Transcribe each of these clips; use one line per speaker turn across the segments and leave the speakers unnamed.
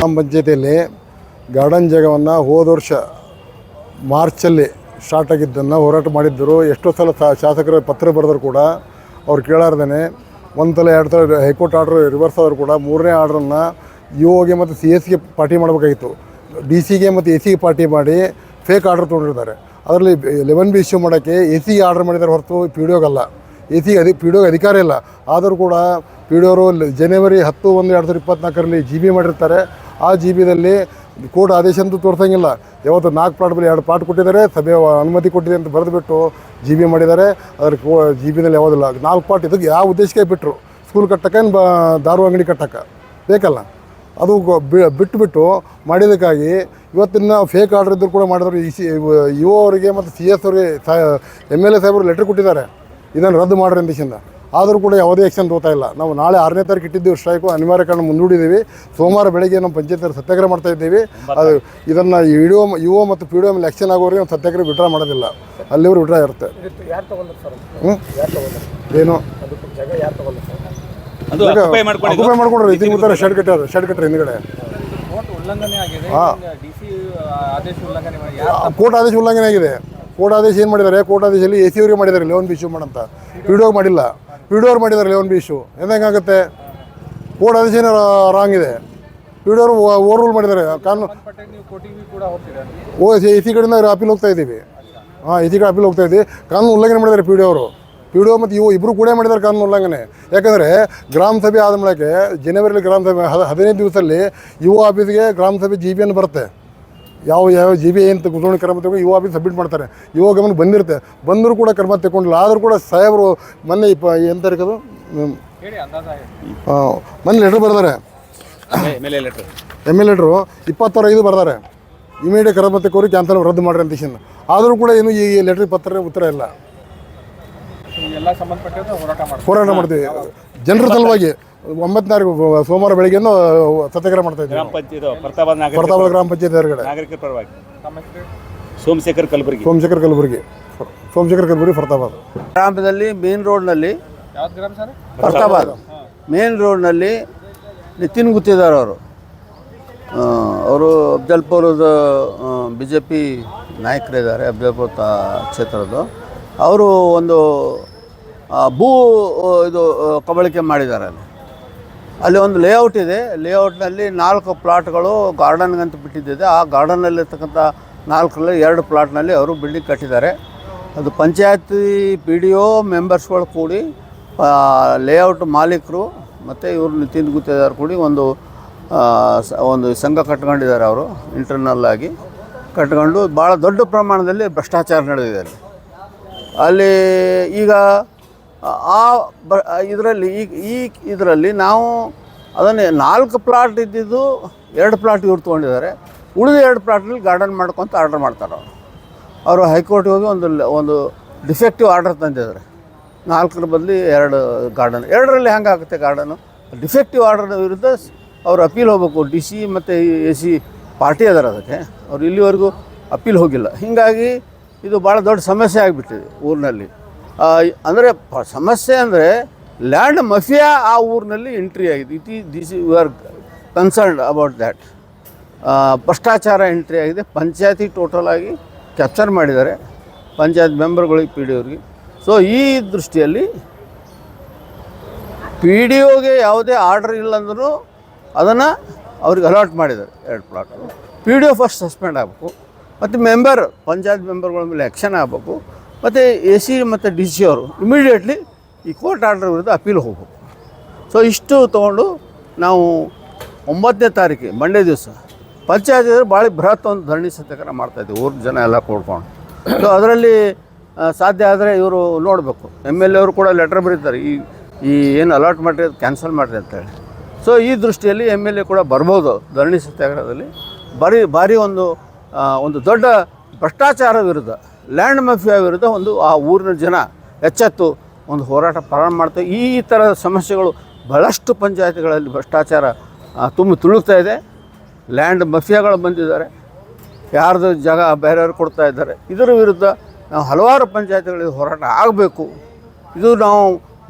ಗ್ರಾಮ ಪಂಚಾಯತಿಯಲ್ಲಿ ಗಾರ್ಡನ್ ಜಾಗವನ್ನು ಹೋದ ವರ್ಷ ಮಾರ್ಚಲ್ಲಿ ಸ್ಟಾರ್ಟ್ ಆಗಿದ್ದನ್ನು ಹೋರಾಟ ಮಾಡಿದ್ದರು. ಎಷ್ಟೋ ಸಲ ಶಾಸಕರು ಪತ್ರ ಬರೆದ್ರು ಕೂಡ ಅವ್ರು ಕೇಳಾರ್ದೇ ಒಂದು ಸಲ 2 ಸಲ ಹೈಕೋರ್ಟ್ ಆರ್ಡ್ರ್ ರಿವರ್ಸ್ ಆದರೂ ಕೂಡ 3ನೇ ಆರ್ಡ್ರನ್ನು ಗೆ ಮತ್ತು CSಗೆ ಪಾರ್ಟಿ ಮಾಡಬೇಕಾಗಿತ್ತು. DC ಗೆ ಮತ್ತು AC ಗೆ ಪಾರ್ಟಿ ಮಾಡಿ ಫೇಕ್ ಆರ್ಡ್ರ್ ತೊಗೊಂಡಿರ್ತಾರೆ. ಅದರಲ್ಲಿ 11B ಇಶ್ಯೂ ಮಾಡೋಕ್ಕೆ AC ಆರ್ಡ್ರ್ ಮಾಡಿದ್ದಾರೆ ಹೊರತು PDOಗಲ್ಲ. PDOಗೆ ಅಧಿಕಾರ ಇಲ್ಲ. ಆದರೂ ಕೂಡ PDOರು ಜನವರಿ 10/1/2024 GB ಮಾಡಿರ್ತಾರೆ. ಆ GBದಲ್ಲಿ ಕೋರ್ಟ್ ಆದೇಶ ಅಂತೂ ತೋರಿಸಂಗಿಲ್ಲ. ಯಾವತ್ತು 4 ಪ್ಲಾಟ್ ಬಳಿ 2 ಪ್ಲಾಟ್ ಕೊಟ್ಟಿದ್ದಾರೆ, ಸಭೆ ಅನುಮತಿ ಕೊಟ್ಟಿದೆ ಅಂತ ಬರೆದುಬಿಟ್ಟು GB ಮಾಡಿದ್ದಾರೆ. ಅದ್ರ GBದಲ್ಲಿ ಯಾವುದಿಲ್ಲ. 4 ಪ್ಲಾಟ್ ಇದಕ್ಕೆ ಯಾವ ಉದ್ದೇಶಕ್ಕೆ ಬಿಟ್ಟರು? ಸ್ಕೂಲ್ ಕಟ್ಟಕ್ಕೆ ದಾರು ಅಂಗಡಿ ಕಟ್ಟಕ್ಕೆ ಬೇಕಲ್ಲ. ಅದು ಬಿಟ್ಟು ಮಾಡಿದ್ದಕ್ಕಾಗಿ ಇವತ್ತಿನ ಫೇಕ್ ಆರ್ಡರ್ ಇದ್ದರೂ ಕೂಡ ಮಾಡಿದ್ರು. ಇಒ ಅವರಿಗೆ ಮತ್ತು CS ಅವರಿಗೆ MLA ಸಾಹೇಬರು ಲೆಟ್ರ್ ಕೊಟ್ಟಿದ್ದಾರೆ ಇದನ್ನು ರದ್ದು ಮಾಡ್ರಿ ಅಂದಿಸಿಂದ. ಆದರೂ ಕೂಡ ಯಾವುದೇ ಆ್ಯಕ್ಷನ್ ತಗೋತಾ ಇಲ್ಲ. ನಾವು ನಾಳೆ 6ನೇ ತಾರೀಕು ಇಟ್ಟಿದ್ದೀವಿ ಸ್ಟ್ರೈಕು, ಅನಿವಾರ್ಯ ಕಾರಣ ಮುಂದೂಡಿದ್ದೀವಿ. ಸೋಮವಾರ ಬೆಳಗ್ಗೆ ನಮ್ಮ ಪಂಚಾಯತ್ ಸತ್ಯಾಗ್ರಹ ಮಾಡ್ತಾ ಇದ್ದೀವಿ. ಅದು ಇದನ್ನು ಇಒ ಮತ್ತು PDO ಮೇಲೆ ಆ್ಯಕ್ಷನ್ ಆಗೋರಿಗೆ ನಾವು ಸತ್ಯಾಗ್ರಹ ವಿಡ್ರಾ ಮಾಡೋದಿಲ್ಲ. ಅಲ್ಲಿವರು ವಿಡ್ರಾ ಇರುತ್ತೆ. ಏನು ಅಕ್ಯುಪೈ ಮಾಡ್ಕೊಂಡ್ರೆ ಇದೀಗ ಉತ್ತರ ಶೆಡ್ ಕಟ್ಟರೆ ಹಿಂದ್ಗಡೆ ಕೋರ್ಟ್ ಆದೇಶ ಉಲ್ಲಂಘನೆ ಆಗಿದೆ. ಕೋರ್ಟ್ ಆದೇಶ ಏನು ಮಾಡಿದ್ದಾರೆ? ಕೋರ್ಟ್ ಆದೇಶದಲ್ಲಿ AC ಅವರಿಗೆ ಮಾಡಿದ್ದಾರೆ 11B ಇಶ್ಯೂ ಮಾಡಂತ. PDOಗೆ ಮಾಡಿಲ್ಲ. PDO ಅವ್ರು ಮಾಡಿದ್ದಾರೆ 11B ಇಶ್ಯೂ. ಹೆಂಗಾಗುತ್ತೆ? ಕೋರ್ಟ್ ಆದೇಶ ಏನೋ ರಾಂಗ್ ಇದೆ. PDO ಅವರು ಓವರ್ ರೂಲ್ ಮಾಡಿದ್ದಾರೆ. ಕಾನೂನು AC ಕಡೆಯಿಂದ ಅಪೀಲ್ ಹೋಗ್ತಾ ಇದ್ದೀವಿ. AC ಕಡೆ ಅಪೀಲ್ ಹೋಗ್ತಾ ಇದ್ದೀವಿ. ಕಾನೂನು ಉಲ್ಲಂಘನೆ ಮಾಡಿದ್ದಾರೆ PDO ಅವರು. PDO ಮತ್ತು ಇಬ್ಬರು ಕೂಡ ಮಾಡಿದ್ದಾರೆ ಕಾನೂನು ಉಲ್ಲಂಘನೆ. ಯಾಕಂದರೆ ಗ್ರಾಮ ಸಭೆ ಆದ ಮೂಲಕ ಜನವರಿಯಲ್ಲಿ ಗ್ರಾಮ ಸಭೆ 15 ದಿವಸದಲ್ಲಿ ಆಫೀಸ್ಗೆ ಗ್ರಾಮ ಸಭೆ GBಯನ್ನು ಬರುತ್ತೆ. ಯಾವ GB ಏನು ಕುತೂಹಲ ಕ್ರಮ ತಗೊಂಡು ಆಫೀಸ್ ಸಬ್ಮಿಟ್ ಮಾಡ್ತಾರೆ. ಗಮನ ಬಂದಿರುತ್ತೆ. ಬಂದರೂ ಕೂಡ ಕ್ರಮ ತಗೊಂಡಿಲ್ಲ. ಆದರೂ ಕೂಡ ಸಾಹೇಬರು ಮೊನ್ನೆ ಏನು ತಾರೀಕದು ಮೊನ್ನೆ ಲೆಟ್ರ್ ಬರ್ತಾರೆ. MLA ಲೆಟ್ರು 26/5 ಬರ್ತಾರೆ. ಇಮಿಡಿಯೇಟ್ ಕ್ರಮ ತಗೋರಿ ಕ್ಯಾನ್ಸಲ್ ರದ್ದು ಮಾಡ್ರಿ ಅಂತಿಸಿಂದ. ಆದರೂ ಕೂಡ ಏನು ಈ ಲೆಟ್ರಿಗೆ ಪತ್ರ ಉತ್ತರ ಇಲ್ಲ. ಹೋರಾಟ ಮಾಡ್ತೀವಿ ಜನರ ಸಲುವಾಗಿ. 9ನೇ ತಾರೀಕು ಸೋಮವಾರ ಬೆಳಗ್ಗೆಯನ್ನು ಸತ್ಯಾಗ್ರಹ ಮಾಡ್ತಾ ಇದ್ದೀವಿ. ಪ್ರತಾಪ ಗ್ರಾಮ ಪಂಚಾಯತ್ ಹೊರಗಡೆ ಸೋಮಶೇಖರ್ ಕಲಬುರ್ಗಿ ಫರ್ತಾಬಾದ್
ಗ್ರಾಮದಲ್ಲಿ ಮೇನ್ ರೋಡ್ನಲ್ಲಿ ಫರ್ತಾಬಾದ್ ಮೇನ್ ರೋಡ್ನಲ್ಲಿ ನಿತಿನ್ ಗುತ್ತಿದಾರ್ ಅವರು ಅಫ್ಜಲ್ಪುರದ BJP ನಾಯಕರಿದ್ದಾರೆ. ಅಫ್ಜಲ್ಪುರ ಕ್ಷೇತ್ರದ್ದು ಅವರು ಒಂದು ಇದು ಕಬಳಿಕೆ ಮಾಡಿದ್ದಾರೆ. ಅಲ್ಲಿ ಒಂದು ಲೇಔಟ್ ಇದೆ. ಲೇಔಟ್ನಲ್ಲಿ 4 ಪ್ಲಾಟ್ಗಳು ಗಾರ್ಡನ್ಗಂತ ಬಿಟ್ಟಿದ್ದಿದೆ. ಆ ಗಾರ್ಡನ್ನಲ್ಲಿರ್ತಕ್ಕಂಥ 4ರಲ್ಲಿ 2 ಪ್ಲಾಟ್ನಲ್ಲಿ ಅವರು ಬಿಲ್ಡಿಂಗ್ ಕಟ್ಟಿದ್ದಾರೆ. ಅದು ಪಂಚಾಯತಿ PDO ಮೆಂಬರ್ಸ್ಗಳು ಕೂಡಿ ಲೇಔಟ್ ಮಾಲೀಕರು ಮತ್ತು ಇವರು ನಿತಿನ್ ಗುತ್ತಿದಾರ್ ಕೂಡಿ ಒಂದು ಸಂಘ ಕಟ್ಕೊಂಡಿದ್ದಾರೆ. ಅವರು ಇಂಟರ್ನಲ್ ಆಗಿ ಕಟ್ಕೊಂಡು ಭಾಳ ದೊಡ್ಡ ಪ್ರಮಾಣದಲ್ಲಿ ಭ್ರಷ್ಟಾಚಾರ ನಡೆದಿದೆ ಅಲ್ಲಿ. ಈಗ ಇದರಲ್ಲಿ ನಾವು ಅದನ್ನೇ 4 ಪ್ಲಾಟ್ ಇದ್ದಿದ್ದು 2 ಪ್ಲಾಟ್ ಇವ್ರು ತೊಗೊಂಡಿದ್ದಾರೆ. ಉಳಿದ 2 ಪ್ಲಾಟ್ನಲ್ಲಿ ಗಾರ್ಡನ್ ಮಾಡ್ಕೊತ ಆರ್ಡರ್ ಮಾಡ್ತಾರೆ. ಅವರು ಹೈಕೋರ್ಟ್ಗೆ ಹೋಗಿ ಒಂದು ಡಿಫೆಕ್ಟಿವ್ ಆರ್ಡರ್ ತಂದಿದ್ದಾರೆ. 4ರ ಬದಲು 2 ಗಾರ್ಡನ್. 2ರಲ್ಲಿ ಹೆಂಗಾಗುತ್ತೆ ಗಾರ್ಡನು? ಡಿಫೆಕ್ಟಿವ್ ಆರ್ಡರ್ ವಿರುದ್ಧ ಅವರು ಅಪೀಲ್ ಹೋಗಬೇಕು. DC ಮತ್ತು AC ಪಾರ್ಟಿ ಅದಾರ ಅದಕ್ಕೆ. ಅವ್ರು ಇಲ್ಲಿವರೆಗೂ ಅಪೀಲ್ ಹೋಗಿಲ್ಲ. ಹೀಗಾಗಿ ಇದು ಭಾಳ ದೊಡ್ಡ ಸಮಸ್ಯೆ ಆಗಿಬಿಟ್ಟಿದೆ ಊರಿನಲ್ಲಿ. ಅಂದರೆ ಸಮಸ್ಯೆ ಅಂದರೆ ಲ್ಯಾಂಡ್ ಮಫಿಯಾ ಆ ಊರಿನಲ್ಲಿ ಎಂಟ್ರಿ ಆಗಿದೆ. We are concerned about that. ಭ್ರಷ್ಟಾಚಾರ ಎಂಟ್ರಿ ಆಗಿದೆ. ಪಂಚಾಯತಿ ಟೋಟಲಾಗಿ ಕ್ಯಾಪ್ಚರ್ ಮಾಡಿದ್ದಾರೆ, ಪಂಚಾಯತ್ ಮೆಂಬರ್ಗಳಿಗೆ PDOರಿಗೆ. ಸೊ ಈ ದೃಷ್ಟಿಯಲ್ಲಿ PDOಗೆ ಯಾವುದೇ ಆರ್ಡರ್ ಇಲ್ಲಂದ್ರೂ ಅದನ್ನು ಅವ್ರಿಗೆ ಅಲಾಟ್ ಮಾಡಿದ್ದಾರೆ 2 ಪ್ಲಾಟ್. PDO ಫಸ್ಟ್ ಸಸ್ಪೆಂಡ್ ಆಗಬೇಕು ಮತ್ತು ಪಂಚಾಯತ್ ಮೆಂಬರ್ಗಳ ಮೇಲೆ ಆ್ಯಕ್ಷನ್ ಆಗಬೇಕು. ಮತ್ತು AC ಮತ್ತು DC ಅವರು ಇಮಿಡಿಯೇಟ್ಲಿ ಈ ಕೋರ್ಟ್ ಆರ್ಡರ್ ವಿರುದ್ಧ ಅಪೀಲ್ ಹೋಗಬೇಕು. ಸೊ ಇಷ್ಟು ತೊಗೊಂಡು ನಾವು 9ನೇ ತಾರೀಕಿಗೆ ಮಂಡ್ಯ ದಿವಸ ಪಂಚಾಯತ್ ಭಾಳ ಬೃಹತ್ ಒಂದು ಧರಣಿ ಸತ್ಯಾಗ್ರಹ ಮಾಡ್ತಾಯಿದ್ದೀವಿ. ಊರ ಜನ ಎಲ್ಲ ಕೂಡ್ಕೊಂಡು. ಸೊ ಅದರಲ್ಲಿ ಸಾಧ್ಯ ಆದರೆ ಇವರು ನೋಡಬೇಕು. MLA ಅವರು ಕೂಡ ಲೆಟ್ರ್ ಬರೀತಾರೆ, ಈ ಏನು ಅಲಾಟ್ ಮಾಡಿರಿ ಅದು ಕ್ಯಾನ್ಸಲ್ ಮಾಡಿರಿ ಅಂತೇಳಿ. ಸೊ ಈ ದೃಷ್ಟಿಯಲ್ಲಿ MLA ಕೂಡ ಬರ್ಬೋದು ಧರಣಿ ಸತ್ಯಾಗ್ರಹದಲ್ಲಿ. ಭಾರಿ ಒಂದು ದೊಡ್ಡ ಭ್ರಷ್ಟಾಚಾರ ವಿರುದ್ಧ, ಲ್ಯಾಂಡ್ ಮಾಫಿಯಾ ವಿರುದ್ಧ ಆ ಊರಿನ ಜನ ಎಚ್ಚೆತ್ತು ಒಂದು ಹೋರಾಟ ಪ್ರಾರಂಭ ಮಾಡ್ತೇವೆ. ಈ ಥರದ ಸಮಸ್ಯೆಗಳು ಬಹಳಷ್ಟು ಪಂಚಾಯತ್ಗಳಲ್ಲಿ ಭ್ರಷ್ಟಾಚಾರ ತುಳುಕ್ತಾ ಇದೆ. ಲ್ಯಾಂಡ್ ಮಾಫಿಯಾಗಳು ಬಂದಿದ್ದಾರೆ, ಯಾರ್ದು ಜಾಗ ಬೇರೆಯವ್ರು ಕೊಡ್ತಾ ಇದ್ದಾರೆ. ಇದರ ವಿರುದ್ಧ ನಾವು ಹಲವಾರು ಪಂಚಾಯತ್ಗಳಿಗೆ ಹೋರಾಟ ಆಗಬೇಕು. ನಾವು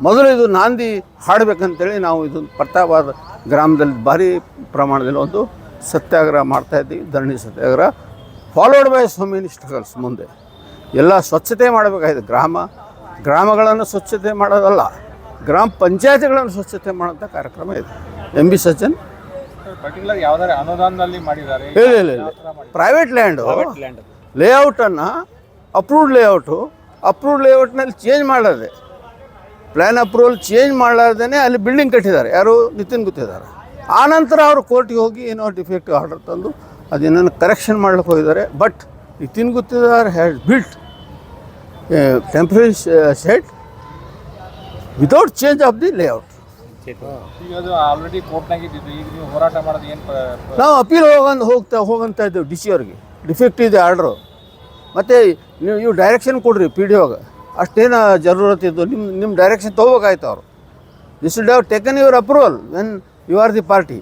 ಮೊದಲು ನಾಂದಿ ಹಾಡಬೇಕಂತೇಳಿ ನಾವು ಇದು ಪ್ರತಾಪಾದ ಗ್ರಾಮದಲ್ಲಿ ಭಾರಿ ಪ್ರಮಾಣದಲ್ಲಿ ಒಂದು ಸತ್ಯಾಗ್ರಹ ಮಾಡ್ತಾಯಿದ್ದೀವಿ, ಧರಣಿ ಸತ್ಯಾಗ್ರಹ followed by so many struggles. ಮುಂದೆ ಎಲ್ಲ ಸ್ವಚ್ಛತೆ ಮಾಡಬೇಕಾಗಿದೆ. ಗ್ರಾಮಗಳನ್ನು ಸ್ವಚ್ಛತೆ ಮಾಡೋದಲ್ಲ, ಗ್ರಾಮ ಪಂಚಾಯತಿಗಳನ್ನು ಸ್ವಚ್ಛತೆ ಮಾಡೋಂಥ ಕಾರ್ಯಕ್ರಮ ಇದೆ. ಎಂ ಬಿ ಸಜ್ಜನ್
ಪರ್ಟಿಕ್ಯುಲರ್ ಯಾವ್ದಾರ ಅನುದಾನದಲ್ಲಿ ಮಾಡಿದ್ದಾರೆ?
ಇಲ್ಲ ಪ್ರೈವೇಟ್ ಲ್ಯಾಂಡು ಲೇಔಟನ್ನು ಅಪ್ರೂವ್ಡ್ ಲೇಔಟ್ನಲ್ಲಿ ಚೇಂಜ್ ಮಾಡೋದೆ, ಪ್ಲ್ಯಾನ್ ಅಪ್ರೂವಲ್ ಚೇಂಜ್ ಮಾಡಲಾರ್ದೇ ಅಲ್ಲಿ ಬಿಲ್ಡಿಂಗ್ ಕಟ್ಟಿದ್ದಾರೆ. ಯಾರು? ನಿತಿನ್ ಗುತ್ತಿದ್ದಾರೆ. ಆನಂತರ ಅವರು ಕೋರ್ಟಿಗೆ ಹೋಗಿ ಏನೋ ಡಿಫೆಕ್ಟಿವ್ ಆರ್ಡರ್ ತಂದು ಅದೇನನ್ನು ಕರೆಕ್ಷನ್ ಮಾಡ್ಲಿಕ್ಕೆ ಹೋಗಿದ್ದಾರೆ. But Nitin Guttidar had built temporary set without change of the layout.
ಈಗ ಅದು ಆಲ್ರೆಡಿ ಕೋರ್ಟ್ನಾಗ ಇದ್ದಿದ್ದು, ಈಗ ನೀವು ಹೋರಾಟ ಮಾಡೋದು ಏನು?
ನಾವು ಅಪೀಲ್ ಹೋಗಂತ ಇದ್ದೇವೆ ಡಿ ಸಿ ಅವ್ರಿಗೆ. ಡಿಫೆಕ್ಟ್ ಇದೆ ಆರ್ಡ್ರು, ಮತ್ತು ನೀವು ಡೈರೆಕ್ಷನ್ ಕೊಡ್ರಿ ಪಿ ಡಿ ಒಗೆ. ಅಷ್ಟೇನು ಜರೂರತ್ ಇದ್ದು ನಿಮ್ಮ ಡೈರೆಕ್ಷನ್ ತೊಗೋಬೇಕಾಯ್ತು ಅವರು. This should have taken your approval when you are the party.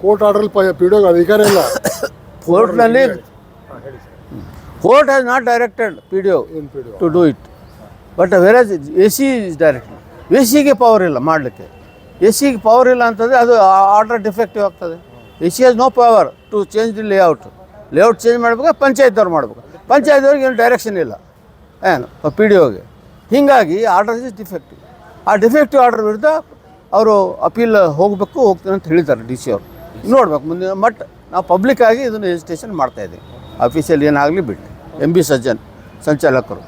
Court ಆರ್ಡ್ರಲ್ಲಿ ಪಿ ಡಿ ಒಗೆ ಅಧಿಕಾರ ಇಲ್ಲ.
ಕೋರ್ಟ್ನಲ್ಲಿ court has not directed P D O to do it, but whereas A C is direct. A ಸಿಗೆ power ಇಲ್ಲ ಮಾಡಲಿಕ್ಕೆ. A ಸಿಗೆ power ಇಲ್ಲ ಅಂತಂದರೆ ಅದು ಆರ್ಡರ್ ಡಿಫೆಕ್ಟಿವ್ ಆಗ್ತದೆ. A C has no power to change the layout change ಮಾಡ್ಬೇಕು, ಪಂಚಾಯತ್ದವ್ರು ಮಾಡ್ಬೇಕು. ಪಂಚಾಯತ್ದವ್ರಿಗೆ ಏನು ಡೈರೆಕ್ಷನ್ ಇಲ್ಲ ಏನು ಪಿ ಡಿ ಒಗೆ. ಹೀಗಾಗಿ ಆರ್ಡರ್ ಇಸ್ ಡಿಫೆಕ್ಟಿವ್. ಆ ಡಿಫೆಕ್ಟಿವ್ ಆರ್ಡರ್ ವಿರುದ್ಧ ಅವರು ಅಪೀಲ್ ಹೋಗ್ತೀನಿ ಅಂತ ಹೇಳಿದ್ದಾರೆ ಡಿ ಸಿ ಅವರು. ನೋಡ್ಬೇಕು ಮುಂದಿನ. ಬಟ್ ನಾವು ಪಬ್ಲಿಕ್ಕಾಗಿ ಇದನ್ನು ಎಜಿಟೇಷನ್ ಮಾಡ್ತಾಯಿದ್ದೀವಿ. ಆಫೀಸಲ್ಲಿ ಏನಾಗಲಿ ಬಿಟ್ಟು. M B Sajjan ಸಂಚಾಲಕರು.